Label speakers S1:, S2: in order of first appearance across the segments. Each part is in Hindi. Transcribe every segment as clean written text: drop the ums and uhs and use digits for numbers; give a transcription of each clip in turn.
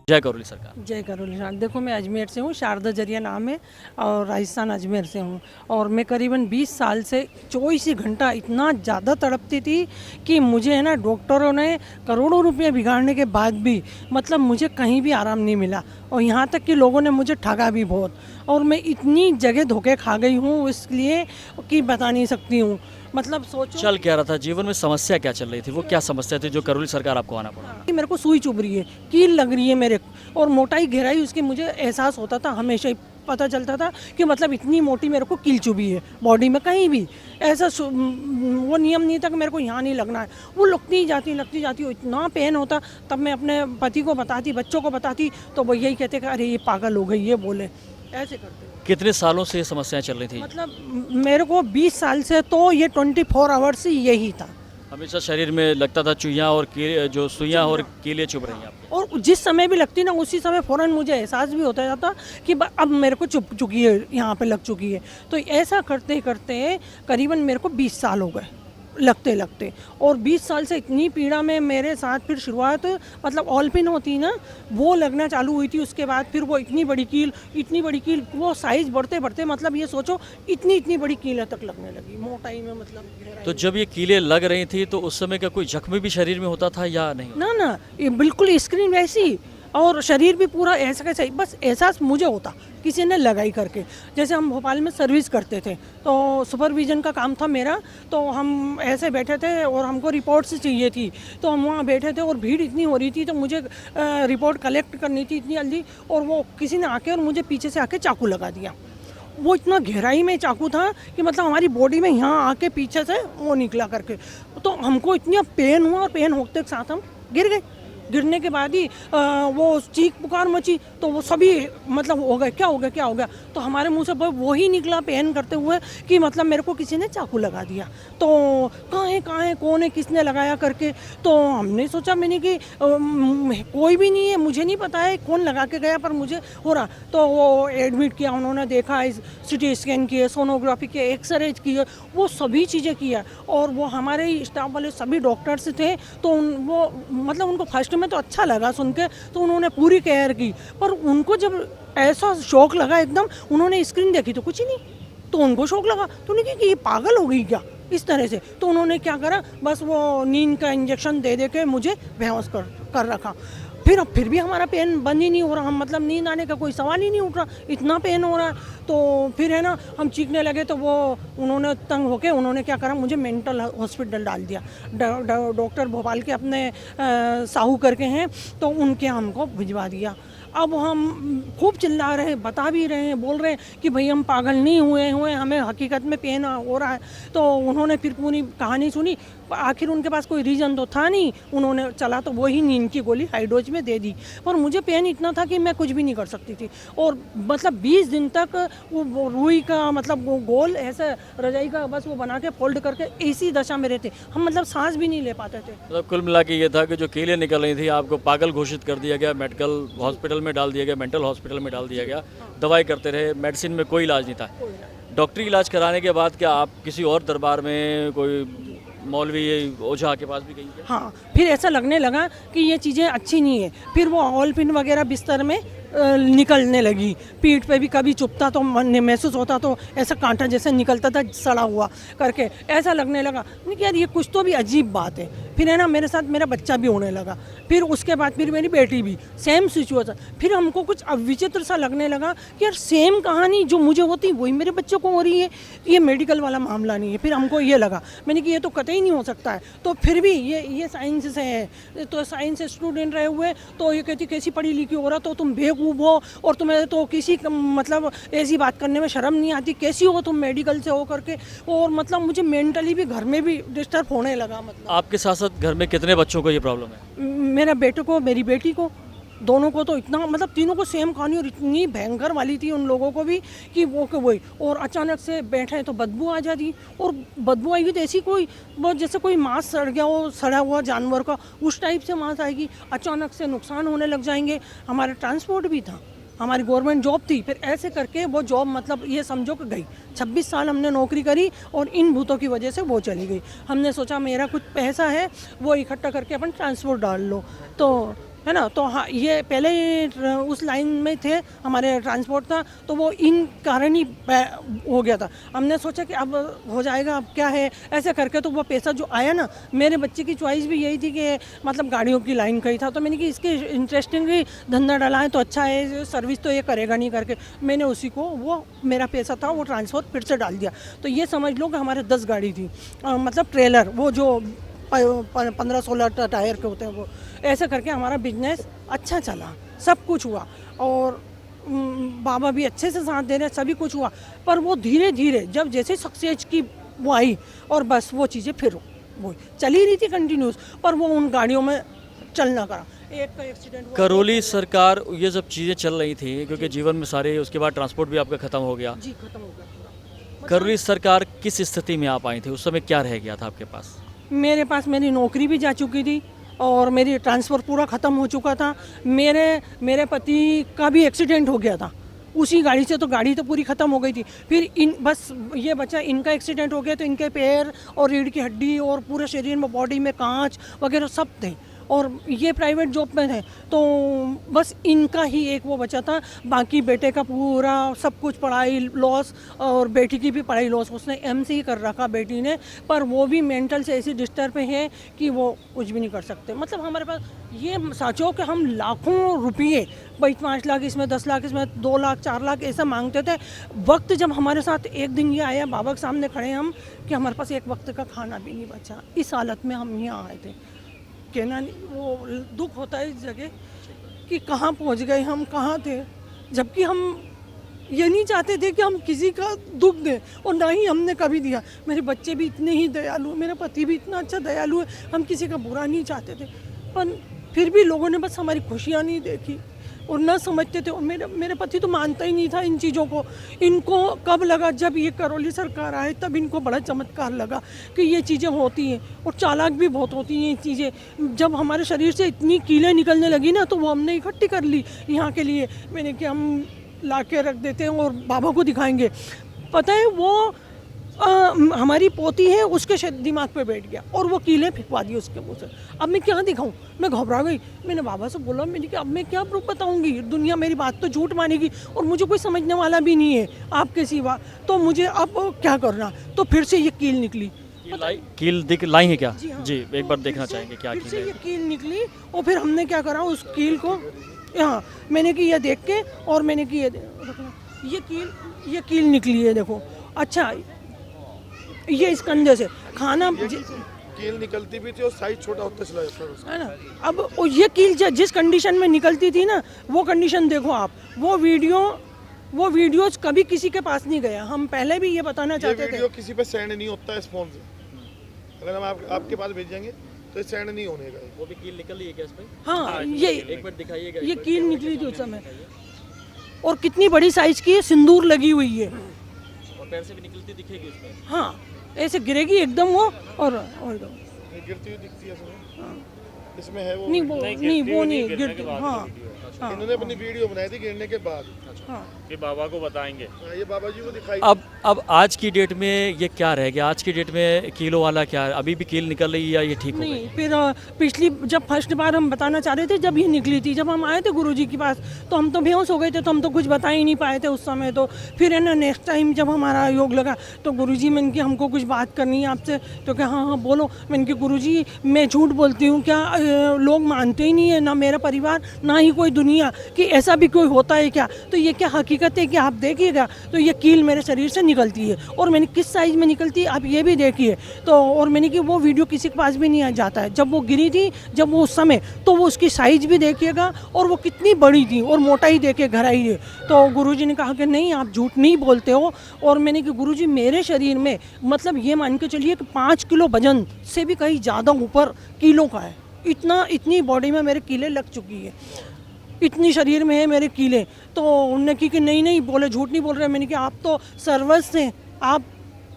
S1: जय करौली सरकार।
S2: जय करौली सरकार। देखो, मैं अजमेर से हूँ, शारदा जरिया नाम है और राजस्थान अजमेर से हूँ। और मैं करीबन 20 साल से 24 ही घंटा इतना ज़्यादा तड़पती थी कि मुझे है ना, डॉक्टरों ने करोड़ों रुपए बिगाड़ने के बाद भी मतलब मुझे कहीं भी आराम नहीं मिला। और यहाँ तक कि लोगों ने मुझे ठगा भी बहुत, और मैं इतनी जगह धोखे खा गई हूँ इसलिए कि बता नहीं सकती हूँ। मतलब सोचो,
S1: चल क्या रहा था जीवन में, समस्या क्या चल रही थी, वो क्या समस्या थी जो करौली सरकार आपको आना पड़ा?
S2: कि मेरे को सुई चुभ रही है, कील लग रही है मेरे को, और मोटाई गहराई उसकी मुझे एहसास होता था, हमेशा ही पता चलता था कि मतलब इतनी मोटी मेरे को कील चुभी है बॉडी में। कहीं भी ऐसा वो नियम नहीं था कि मेरे को यहाँ नहीं लगना है, वो लगती जाती हो, इतना पेन होता। तब मैं अपने पति को बताती, बच्चों को बताती, तो वो यही कहते कि अरे ये पागल हो गई, ये बोले ऐसे करते।
S1: कितने सालों से ये समस्याएं चल रही थी?
S2: मतलब मेरे को 20 साल से तो ये 24 आवर्स ही यही था।
S1: हमेशा शरीर में लगता था चुइयां और जो सुइयां और कीले चुभ रही हैं आपको?
S2: और जिस समय भी लगती ना, उसी समय फ़ौरन मुझे एहसास भी होता जाता कि अब मेरे को चुभ चुकी है, यहाँ पे लग चुकी है। तो ऐसा करते करते करीबन मेरे को 20 साल हो गए लगते लगते। और 20 साल से इतनी पीड़ा में मेरे साथ फिर शुरुआत मतलब ऑलपिन होती ना, वो लगना चालू हुई थी। उसके बाद फिर वो इतनी बड़ी कील, वो साइज़ बढ़ते बढ़ते मतलब ये सोचो इतनी बड़ी कील तक लगने लगी मोटाई में, मतलब गहराई
S1: तो
S2: में।
S1: जब ये कीले लग रही थी तो उस समय क्या कोई जख्म भी शरीर में होता था या नहीं?
S2: ना, ये बिल्कुल स्क्रीन वैसी, और शरीर भी पूरा ऐसा कैसा ही, बस एहसास मुझे होता किसी ने लगाई करके। जैसे हम भोपाल में सर्विस करते थे, तो सुपरविज़न का काम था मेरा। तो हम ऐसे बैठे थे और हमको रिपोर्ट्स चाहिए थी, तो हम वहाँ बैठे थे और भीड़ इतनी हो रही थी, तो मुझे रिपोर्ट कलेक्ट करनी थी इतनी जल्दी, और वो किसी ने आके और मुझे पीछे से आके चाकू लगा दिया। वो इतना गहराई में चाकू था कि मतलब हमारी बॉडी में यहाँ आके पीछे से वो निकला करके। तो हमको इतना पेन हुआ, और पेन होते के साथ हम गिर गए। गिरने के बाद ही वो चीख पुकार मची, तो वो सभी मतलब हो गए, क्या हो गया। तो हमारे मुंह से वो ही निकला पेन करते हुए कि मतलब मेरे को किसी ने चाकू लगा दिया। तो कहाँ है कौन है, किसने लगाया करके। तो हमने सोचा, मैंने कि कोई भी नहीं है, मुझे नहीं पता है कौन लगा के गया, पर मुझे हो रहा। तो वो एडमिट किया, उन्होंने देखा, सिटी स्कैन किए, सोनोग्राफी किए, एक्सरे किए, वो सभी चीज़ें किया। और वो हमारे ही स्टाफ वाले सभी डॉक्टर्स थे, तो वो मतलब उनको फर्स्ट में तो अच्छा लगा सुन के, तो उन्होंने पूरी केयर की। पर उनको जब ऐसा शौक लगा एकदम, उन्होंने स्क्रीन देखी तो कुछ ही नहीं, तो उनको शौक लगा, तो उन्होंने कहा कि ये पागल हो गई क्या, इस तरह से। तो उन्होंने क्या करा, बस वो नींद का इंजेक्शन दे के मुझे बेहोश कर रखा। फिर भी हमारा पेन बंद ही नहीं हो रहा, हम मतलब नींद आने का कोई सवाल ही नहीं उठ रहा, इतना पेन हो रहा है। तो फिर है ना, हम चीखने लगे, तो वो उन्होंने तंग होके उन्होंने क्या करा, मुझे मेंटल हॉस्पिटल डाल दिया। डॉक्टर भोपाल के अपने साहू करके हैं, तो उनके हमको भिजवा दिया। अब हम खूब चिल्ला रहे हैं, बता भी रहे हैं, बोल रहे हैं कि भाई हम पागल नहीं हुए, हमें हकीकत में पेन हो रहा है। तो उन्होंने फिर पूरी कहानी सुनी। आखिर उनके पास कोई रीज़न तो था नहीं, उन्होंने चला तो वही नींद की गोली हाई डोज में दे दी। पर मुझे पेन इतना था कि मैं कुछ भी नहीं कर सकती थी। और मतलब 20 दिन तक वो रुई का मतलब वो गोल ऐसा रजाई का बस वो बना के फोल्ड करके इसी दशा में रहते, हम मतलब सांस भी नहीं ले पाते थे।
S1: मतलब कुल मिला के ये था कि जो कीले निकल रही थी आपको पागल घोषित कर दिया गया, मेडिकल हॉस्पिटल में डाल दिया गया, मेंटल हॉस्पिटल में डाल दिया गया, दवाई करते रहे, मेडिसिन में कोई इलाज नहीं था। डॉक्टरी इलाज कराने के बाद क्या आप किसी और दरबार में, कोई मौलवी ओझा के पास भी गई क्या?
S2: हाँ, फिर ऐसा लगने लगा कि ये चीज़ें अच्छी नहीं है। फिर वो ऑलपिन वगैरह बिस्तर में निकलने लगी, पीठ पे भी कभी चुभता तो महसूस होता, तो ऐसा कांटा जैसे निकलता था सड़ा हुआ करके, ऐसा लगने लगा कि यार ये कुछ तो भी अजीब बात है। फिर है ना, मेरे साथ मेरा बच्चा भी होने लगा, फिर उसके बाद फिर मेरी बेटी भी सेम सिचुएशन। फिर हमको कुछ विचित्र सा लगने लगा कि यार सेम कहानी जो मुझे होती वही मेरे बच्चों को हो रही है, ये मेडिकल वाला मामला नहीं है। फिर हमको ये लगा, मैंने कि ये तो कतई नहीं हो सकता है। तो फिर भी ये साइंस से है, तो साइंस स्टूडेंट रहे हुए, तो ये कहती कैसी पढ़ी लिखी हो रहा, तो तुम बेवकूफ़ हो, और तुम्हें तो किसी मतलब ऐसी बात करने में शर्म नहीं आती, कैसी हो तुम मेडिकल से हो करके। और मतलब मुझे मेंटली भी घर में भी डिस्टर्ब होने लगा। मतलब
S1: आपके साथ साथ घर में कितने बच्चों को ये प्रॉब्लम है?
S2: मेरा बेटे को, मेरी बेटी को, दोनों को तो इतना मतलब तीनों को सेम कहानी, और इतनी भयंकर वाली थी उन लोगों को भी कि वो वही। और अचानक से बैठे तो बदबू आ जाती, और बदबू आएगी तो ऐसी कोई बहुत जैसे कोई मांस सड़ गया हो, सड़ा हुआ जानवर का, उस टाइप से मांस आएगी। अचानक से नुकसान होने लग जाएंगे। हमारा ट्रांसपोर्ट भी था, हमारी गवर्नमेंट जॉब थी, फिर ऐसे करके वो जॉब मतलब ये समझो कि गई। 26 साल हमने नौकरी करी और इन भूतों की वजह से वो चली गई। हमने सोचा मेरा कुछ पैसा है वो इकट्ठा करके अपन ट्रांसपोर्ट डाल लो, तो है ना। तो हाँ, ये पहले ही उस लाइन में थे, हमारे ट्रांसपोर्ट था, तो वो इन कारण ही हो गया था। हमने सोचा कि अब हो जाएगा, अब क्या है, ऐसे करके तो वो पैसा जो आया ना, मेरे बच्चे की चॉइस भी यही थी कि मतलब गाड़ियों की लाइन का ही था, तो मैंने कि इसके इंटरेस्टिंग ही धंधा डाला है तो अच्छा है, सर्विस तो ये करेगा नहीं करके मैंने उसी को, वो मेरा पैसा था वो ट्रांसफर फिर से डाल दिया। तो ये समझ लो कि हमारे 10 गाड़ी थी, मतलब ट्रेलर, वो जो 15-16 टायर के होते हैं वो, ऐसे करके हमारा बिजनेस अच्छा चला, सब कुछ हुआ। और बाबा भी अच्छे से साथ दे रहे, सभी कुछ हुआ। पर वो धीरे धीरे जब जैसे सक्सेस की वो आई, और बस वो चीज़ें फिर वो चली रही थी कंटिन्यूस, पर वो उन गाड़ियों में चल ना करा। एक का एक्सीडेंट हुआ,
S1: करौली सरकार, ये सब चीज़ें चल रही थी क्योंकि जीवन में सारे, उसके बाद ट्रांसपोर्ट भी आपका ख़त्म हो गया।
S2: जी खत्म हो गया पूरा।
S1: करौली सरकार किस स्थिति में आप आई थी, उस समय क्या रह गया था आपके पास?
S2: मेरे पास मेरी नौकरी भी जा चुकी थी और मेरी ट्रांसफ़र पूरा ख़त्म हो चुका था। मेरे पति का भी एक्सीडेंट हो गया था उसी गाड़ी से, तो गाड़ी तो पूरी ख़त्म हो गई थी। फिर बस ये बचा, इनका एक्सीडेंट हो गया तो इनके पैर और रीढ़ की हड्डी और पूरे शरीर में, बॉडी में कांच वगैरह सब थे, और ये प्राइवेट जॉब में थे, तो बस इनका ही एक वो बचा था। बाकी बेटे का पूरा सब कुछ पढ़ाई लॉस, और बेटी की भी पढ़ाई लॉस। उसने एमसी कर रखा बेटी ने, पर वो भी मेंटल से ऐसी डिस्टर्ब पे है कि वो कुछ भी नहीं कर सकते। मतलब हमारे पास ये सोचो कि हम लाखों रुपये, भाई 5 लाख इसमें, 10 लाख इसमें, 2 लाख 4 लाख ऐसा मांगते थे। वक्त जब हमारे साथ एक दिन ये आया, बाबा के सामने खड़े हम, कि हमारे पास एक वक्त का खाना भी नहीं बचा, इस हालत में हम यहाँ आए थे। कहना नहीं, वो दुख होता है इस जगह कि कहाँ पहुँच गए हम, कहाँ थे, जबकि हम ये नहीं चाहते थे कि हम किसी का दुख दें, और ना ही हमने कभी दिया। मेरे बच्चे भी इतने ही दयालु, मेरा पति भी इतना अच्छा दयालु है, हम किसी का बुरा नहीं चाहते थे, पर फिर भी लोगों ने बस हमारी खुशियाँ नहीं देखी और ना समझते थे। और मेरे पति तो मानता ही नहीं था इन चीज़ों को। इनको कब लगा, जब ये करौली सरकार आए तब इनको बड़ा चमत्कार लगा कि ये चीज़ें होती हैं, और चालाक भी बहुत होती हैं ये चीज़ें। जब हमारे शरीर से इतनी कीलें निकलने लगी ना, तो वो हमने इकट्ठी कर ली यहाँ के लिए। मैंने कि हम ला के रख देते हैं और बाबा को दिखाएंगे। पता है वो हमारी पोती है, उसके दिमाग पे बैठ गया और वो कीलें फेंकवा दी उसके मुँह से। अब मैं क्या दिखाऊं, मैं घबरा गई। मैंने बाबा से बोला, मैंने कि अब मैं क्या प्रूफ बताऊंगी, दुनिया मेरी बात तो झूठ मानेगी और मुझे कोई समझने वाला भी नहीं है आपके सिवा, तो मुझे अब क्या करना। तो फिर से ये कील निकली।
S1: कील दिख लाई है क्या?
S2: जी हाँ।
S1: जी, एक बार देखना चाहेंगे क्या
S2: फिर
S1: कील
S2: से
S1: है।
S2: ये कील निकली, और फिर हमने क्या करा, उस कील को यहाँ मैंने कि ये देख के, और मैंने कि ये कील निकली है, देखो। अच्छा, ये इस कंधे से खाना
S3: कील निकलती भी थी और साइज छोटा होता चला जाता था उसका।
S2: है ना। अब ये कील जिस कंडीशन में निकलती थी ना, वो कंडीशन देखो आप। वो वीडियोज कभी किसी के पास नहीं गया। हम पहले भी ये बताना चाहते थे,
S3: वीडियो किसी पे सेंड नहीं होता है इस फोन से। अगर हम आपके पास भेजेंगे तो सेंड नहीं होने का।
S1: वो भी कील निकल रही है क्या इसमें?
S2: हाँ, ये
S1: एक बार दिखाइएगा।
S2: ये कील निकली थी उस समय, और कितनी बड़ी साइज की है, सिंदूर लगी हुई है।
S1: और पैर से भी निकलती दिखेगी इसमें।
S2: हाँ, ऐसे गिरेगी एकदम वो, और एकदम
S3: गिरती हुई दिखती है इसमें है वो।
S2: नहीं, वो नहीं गिरती। हाँ हाँ,
S3: इन्होंने अपनी वीडियो बनाई थी गिरने के बाद।
S2: हाँ।
S4: ये बाबा को बताएंगे।
S3: ये बाबा जी को दिखाई।
S1: अब आज की डेट में ये क्या रह गया? आज की डेट में कीलों वाला क्या है? अभी भी कील निकल रही है या ये ठीक हो गई?
S2: नहीं, फिर पिछली जब फर्स्ट बार हम बताना चाह रहे थे, जब ये निकली थी, जब हम आए थे गुरुजी के पास, तो हम तो बेहोश हो गए थे, तो हम तो कुछ बता ही नहीं पाए थे उस समय। तो फिर है ना, नेक्स्ट टाइम जब हमारा योग लगा, तो गुरुजी मैंने कि हमको कुछ बात करनी है आपसे। तो क्या, हाँ हाँ बोलो। मैंने कि गुरुजी मैं झूठ बोलती हूँ क्या? लोग मानते ही नहीं है, ना मेरा परिवार ना ही कोई दुनिया, कि ऐसा भी कोई होता है क्या? तो ये क्या हकीकत है कि आप देखिएगा। तो ये कील मेरे शरीर से निकलती है, और मैंने किस साइज में निकलती है आप ये भी देखिए। तो और मैंने कि वो वीडियो किसी के पास भी नहीं आ जाता है, जब वो गिरी थी, जब वो उस समय, तो वो उसकी साइज भी देखिएगा, और वो कितनी बड़ी थी, और मोटाई देखिए, गहराई है। तो गुरुजी ने कहा कि नहीं, आप झूठ नहीं बोलते हो। और मैंने कि गुरुजी मेरे शरीर में, मतलब ये मान के चलिए कि 5 किलो वजन से भी कहीं ज़्यादा ऊपर किलो का है। इतनी बॉडी में मेरे कीलें लग चुकी है, इतनी शरीर में है मेरे कीले। तो उन्होंने की कि नहीं बोले, झूठ नहीं बोल रहे। मैंने कहा आप तो सर्वस्व हैं, आप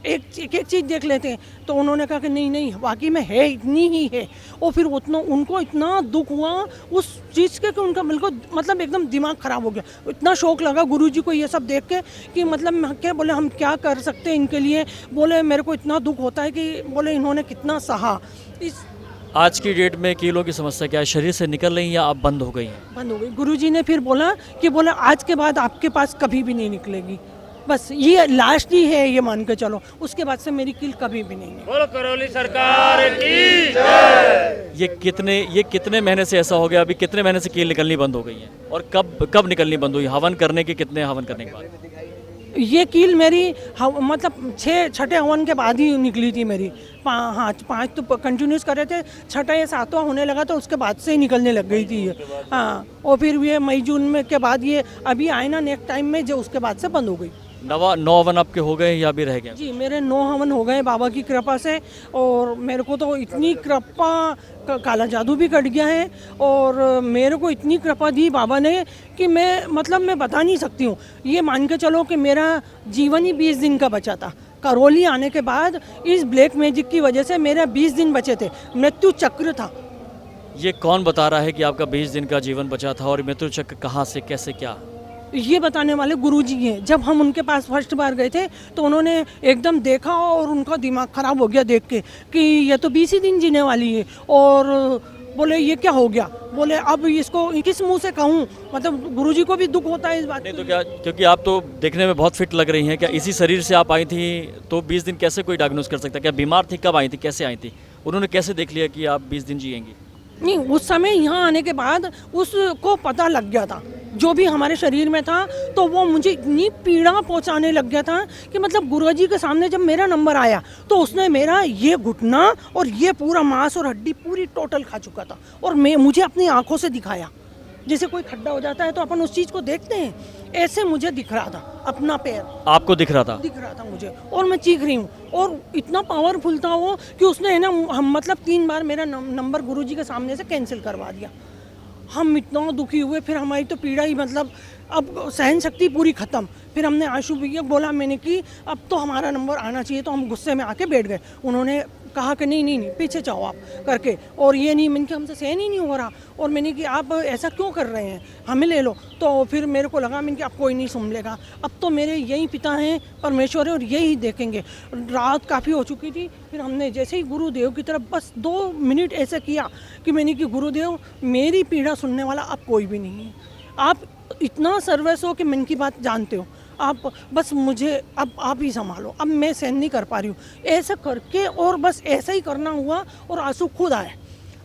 S2: एक चीज़ देख लेते हैं। तो उन्होंने कहा कि नहीं वाकई में है, इतनी ही है। और फिर उनको इतना दुख हुआ उस चीज़ के कि उनका बिल्कुल मतलब एकदम दिमाग ख़राब हो गया। इतना शौक लगा गुरुजी को ये सब देख के कि मतलब क्या बोले, हम क्या कर सकते हैं इनके लिए। बोले मेरे को इतना दुख होता है कि बोले इन्होंने कितना सहा।
S1: आज की डेट में कीलों की समस्या क्या है, शरीर से निकल रही हैं या अब बंद हो गई हैं?
S2: बंद हो गई। गुरुजी ने फिर बोला कि बोला आज के बाद आपके पास कभी भी नहीं निकलेगी, बस ये लास्ट ही है, ये मान के चलो, उसके बाद से मेरी कील कभी भी नहीं है।
S4: बोलो करौली सरकार की।
S1: ये कितने महीने से ऐसा हो गया, अभी कितने महीने से कील निकलनी बंद हो गई है और कब निकलनी बंद हुई? हवन करने के कितने हवन करने के बाद?
S2: ये कील मेरी मतलब छठे हवन के बाद ही निकली थी मेरी। हाँ 5 तो कंटिन्यूस कर रहे थे, छठा या 7वां होने लगा तो उसके बाद से ही निकलने लग गई थी ये। हाँ, और फिर ये मई जून में के बाद ये अभी आए ना नेक्स्ट टाइम में, जो उसके बाद से बंद हो गई।
S1: 9 हवन आपके हो गए या अभी रह गए?
S2: जी मेरे 9 हवन हो गए बाबा की कृपा से, और मेरे को तो इतनी कृपा, काला जादू भी कट गया है, और मेरे को इतनी कृपा दी बाबा ने कि मैं बता नहीं सकती हूँ। ये मान के चलो कि मेरा जीवन ही 20 दिन का बचा था। करौली आने के बाद इस ब्लैक मैजिक की वजह से मेरा 20 दिन बचे थे, मृत्यु चक्र था।
S1: ये कौन बता रहा है कि आपका 20 दिन का जीवन बचा था और मृत्यु चक्र कहाँ से, कैसे, क्या?
S2: ये बताने वाले गुरुजी हैं। जब हम उनके पास फर्स्ट बार गए थे तो उन्होंने एकदम देखा और उनका दिमाग ख़राब हो गया देख के कि ये तो 20 ही दिन जीने वाली है, और बोले ये क्या हो गया, बोले अब इसको किस मुंह से कहूँ, मतलब गुरुजी को भी दुख होता है इस बात।
S1: नहीं तो क्या, क्योंकि आप तो देखने में बहुत फिट लग रही हैं, क्या इसी शरीर से आप आई थी? तो 20 दिन कैसे कोई डायग्नोस कर सकता है? क्या बीमार थी, कब आई थी, कैसे आई थी? उन्होंने कैसे देख लिया कि आप 20 दिन जिएंगी?
S2: नहीं, उस समय यहाँ आने के बाद उसको पता लग गया था जो भी हमारे शरीर में था, तो वो मुझे इतनी पीड़ा पहुँचाने लग गया था कि मतलब गुरुजी के सामने जब मेरा नंबर आया तो उसने मेरा ये घुटना और ये पूरा मांस और हड्डी पूरी टोटल खा चुका था, और मुझे अपनी आंखों से दिखाया। जैसे कोई खड्डा हो जाता है तो अपन उस चीज़ को देखते हैं, ऐसे मुझे दिख रहा था अपना पैर।
S1: आपको दिख रहा था?
S2: दिख रहा था मुझे, और मैं चीख रही हूँ, और इतना पावरफुल था वो कि उसने है ना मतलब 3 बार मेरा नंबर गुरुजी के सामने से कैंसिल करवा दिया। हम इतना दुखी हुए, फिर हमारी तो पीड़ा ही मतलब अब सहन शक्ति पूरी ख़त्म। फिर हमने आशु भैया बोला मैंने कि अब तो हमारा नंबर आना चाहिए, तो हम गुस्से में आके बैठ गए। उन्होंने कहा कि नहीं पीछे जाओ आप करके, और ये नहीं, मैंने कि हमसे सहन ही नहीं हो रहा, और मैंने कि आप ऐसा क्यों कर रहे हैं, हमें ले लो। तो फिर मेरे को लगा मैंने कि अब कोई नहीं सुन लेगा, अब तो मेरे यही पिता हैं, परमेश्वर है, और यही देखेंगे। रात काफ़ी हो चुकी थी, फिर हमने जैसे ही गुरुदेव की तरफ बस 2 मिनट ऐसे किया कि मैंने कि गुरुदेव मेरी पीड़ा सुनने वाला अब कोई भी नहीं है, आप इतना सर्वस्व हो कि मन की बात जानते हो, आप बस मुझे अब आप ही संभालो, अब मैं सहन नहीं कर पा रही हूँ। ऐसा करके और बस ऐसा ही करना हुआ, और आंसू खुद आए।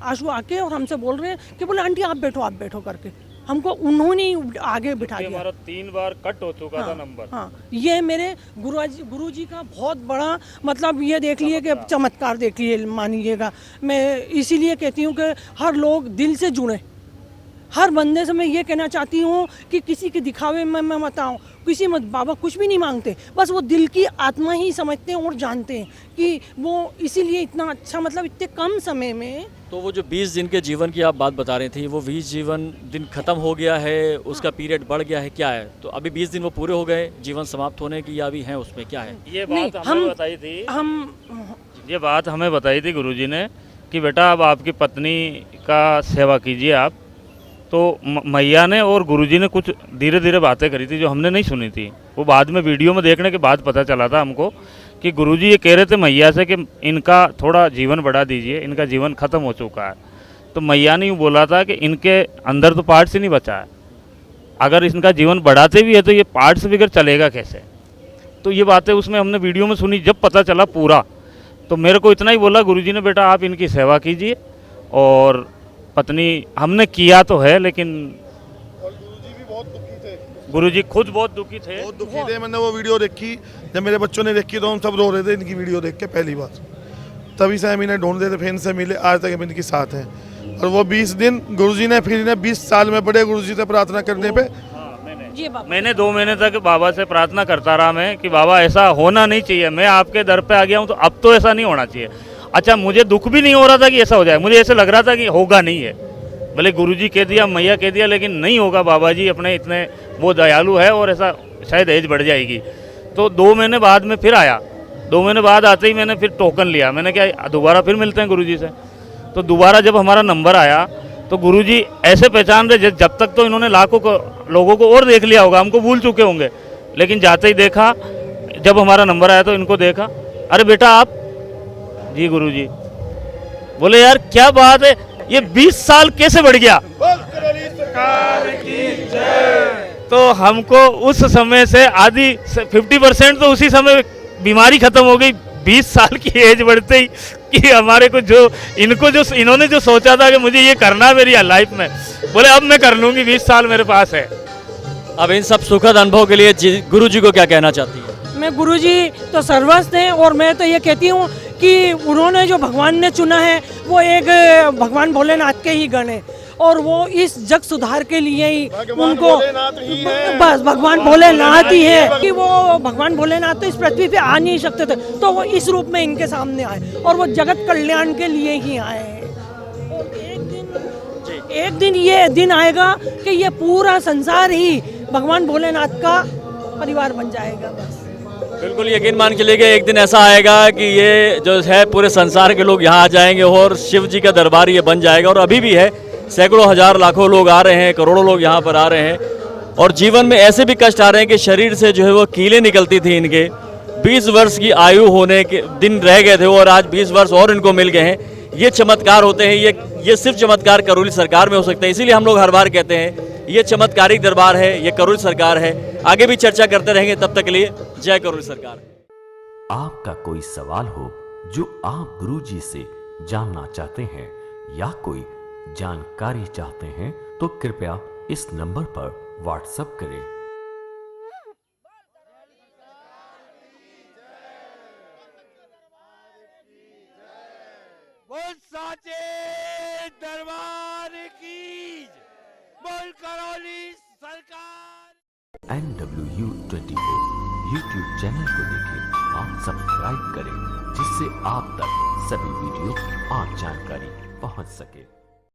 S2: आंसू आके और हमसे बोल रहे हैं कि बोले आंटी आप बैठो करके, हमको उन्होंने ही आगे बिठा दिया।
S4: हमारा 3 बार कट हो चुका था नंबर।
S2: हाँ, ये मेरे गुरुजी का बहुत बड़ा मतलब ये देख लिए कि चमत्कार देख लिए मानिएगा। मैं इसीलिए कहती हूँ कि हर लोग दिल से जुड़े। हर बंदे से मैं ये कहना चाहती हूँ कि किसी के दिखावे में मैं मत आऊँ, किसी मत, बाबा कुछ भी नहीं मांगते, बस वो दिल की आत्मा ही समझते हैं और जानते हैं कि वो इसीलिए इतना अच्छा मतलब इतने कम समय में।
S1: तो वो जो 20 दिन के जीवन की आप बात बता रही थी, वो 20 जीवन दिन खत्म हो गया है, उसका पीरियड बढ़ गया है, क्या है? तो अभी 20 दिन वो पूरे हो गए जीवन समाप्त होने की, या अभी हैं उसमें, क्या है?
S4: ये बात हमें बताई थी,
S2: हम
S4: ये बात हमें बताई थी गुरुजी ने कि बेटा अब आपकी पत्नी का सेवा कीजिए आप। तो मैया ने और गुरुजी ने कुछ धीरे धीरे बातें करी थी जो हमने नहीं सुनी थी, वो बाद में वीडियो में देखने के बाद पता चला था हमको कि गुरुजी ये कह रहे थे मैया से कि इनका थोड़ा जीवन बढ़ा दीजिए, इनका जीवन ख़त्म हो चुका है। तो मैया ने यूँ बोला था कि इनके अंदर तो पार्ट्स ही नहीं बचा है, अगर इनका जीवन बढ़ाते भी है तो ये पार्ट्स बगैर चलेगा कैसे। तो ये बातें उसमें हमने वीडियो में सुनी, जब पता चला पूरा तो मेरे को इतना ही बोला गुरुजी ने, बेटा आप इनकी सेवा कीजिए। और पत्नी हमने किया तो है, लेकिन
S3: और गुरुजी भी बहुत दुखी थे,
S4: गुरुजी खुद बहुत दुखी थे।
S3: बहुत दुखी थे। मैंने वो वीडियो देखी, जब मेरे बच्चों ने देखी तो हम सब रो रहे थे इनकी वीडियो देख के पहली बार। तभी से हम इन्हें ढूंढ रहे थे, फिर इनसे मिले, आज तक हम इनके साथ हैं। और वो 20 दिन गुरुजी ने फिर इन्हें 20 साल में बड़े गुरुजी से प्रार्थना करने पे
S4: मैंने 2 महीने तक बाबा से प्रार्थना करता रहा मैं कि बाबा ऐसा होना नहीं चाहिए, मैं आपके दर पे आ गया हूँ तो अब तो ऐसा नहीं होना चाहिए। अच्छा, मुझे दुख भी नहीं हो रहा था कि ऐसा हो जाए, मुझे ऐसे लग रहा था कि होगा नहीं है, भले गुरुजी कह दिया, मैया कह दिया, लेकिन नहीं होगा, बाबा जी अपने इतने वो दयालु है और ऐसा शायद एज बढ़ जाएगी। तो 2 महीने बाद में फिर आया, 2 महीने बाद आते ही मैंने फिर टोकन लिया, मैंने क्या दोबारा फिर मिलते हैं गुरुजी से। तो दोबारा जब हमारा नंबर आया तो गुरुजी ऐसे पहचान रहे जब तक तो इन्होंने लाखों लोगों को और देख लिया होगा, हमको भूल चुके होंगे, लेकिन जाते ही देखा, जब हमारा नंबर आया तो इनको देखा, अरे बेटा आप जी गुरुजी, बोले यार क्या बात है, ये 20 साल कैसे बढ़ गया। तो हमको उस समय से आधी 50% तो उसी समय बीमारी खत्म हो गई। 20 साल की एज बढ़ते ही कि हमारे को जो इन्होंने जो सोचा था कि मुझे ये करना है मेरी लाइफ में, बोले अब मैं कर लूंगी, 20 साल मेरे पास है।
S1: अब इन सब सुखद अनुभव के लिए गुरु जी को क्या कहना चाहती है?
S2: मैं गुरुजी तो सर्वस्व हैं, और मैं तो ये कहती हूँ कि उन्होंने जो भगवान ने चुना है वो एक भगवान भोलेनाथ के ही गण है, और वो इस जग सुधार के लिए ही उनको बस भगवान भोलेनाथ ही है कि वो भगवान भोलेनाथ तो इस पृथ्वी पे आ नहीं सकते थे, तो वो इस रूप में इनके सामने आए और वो जगत कल्याण के लिए ही आए हैं। और एक दिन ये दिन आएगा कि ये पूरा संसार ही भगवान भोलेनाथ का परिवार बन जाएगा। बस
S1: बिल्कुल यकीन मान के लिए कि एक दिन ऐसा आएगा कि ये जो है पूरे संसार के लोग यहाँ आ जाएंगे और शिव जी का दरबार ये बन जाएगा। और अभी भी है, सैकड़ों हजार लाखों लोग आ रहे हैं, करोड़ों लोग यहाँ पर आ रहे हैं, और जीवन में ऐसे भी कष्ट आ रहे हैं कि शरीर से जो है वो कीलें निकलती थी इनके। 20 वर्ष की आयु होने के दिन रह गए थे और आज 20 वर्ष और इनको मिल गए हैं। ये चमत्कार होते हैं, ये सिर्फ चमत्कार करौली सरकार में हो सकते हैं। इसीलिए हम लोग हर बार कहते हैं ये चमत्कारिक दरबार है, ये करौली सरकार है। आगे भी चर्चा करते रहेंगे, तब तक के लिए जय करौली सरकार।
S5: आपका कोई सवाल हो जो आप गुरुजी से जानना चाहते हैं या कोई जानकारी चाहते हैं तो कृपया इस नंबर पर व्हाट्सएप करें।
S6: बोल साचे दरबार की, बोल करौली सरकार।
S5: NWU24 यूट्यूब चैनल को देखें और सब्सक्राइब करें, जिससे आप तक सभी वीडियो और जानकारी पहुंच सके।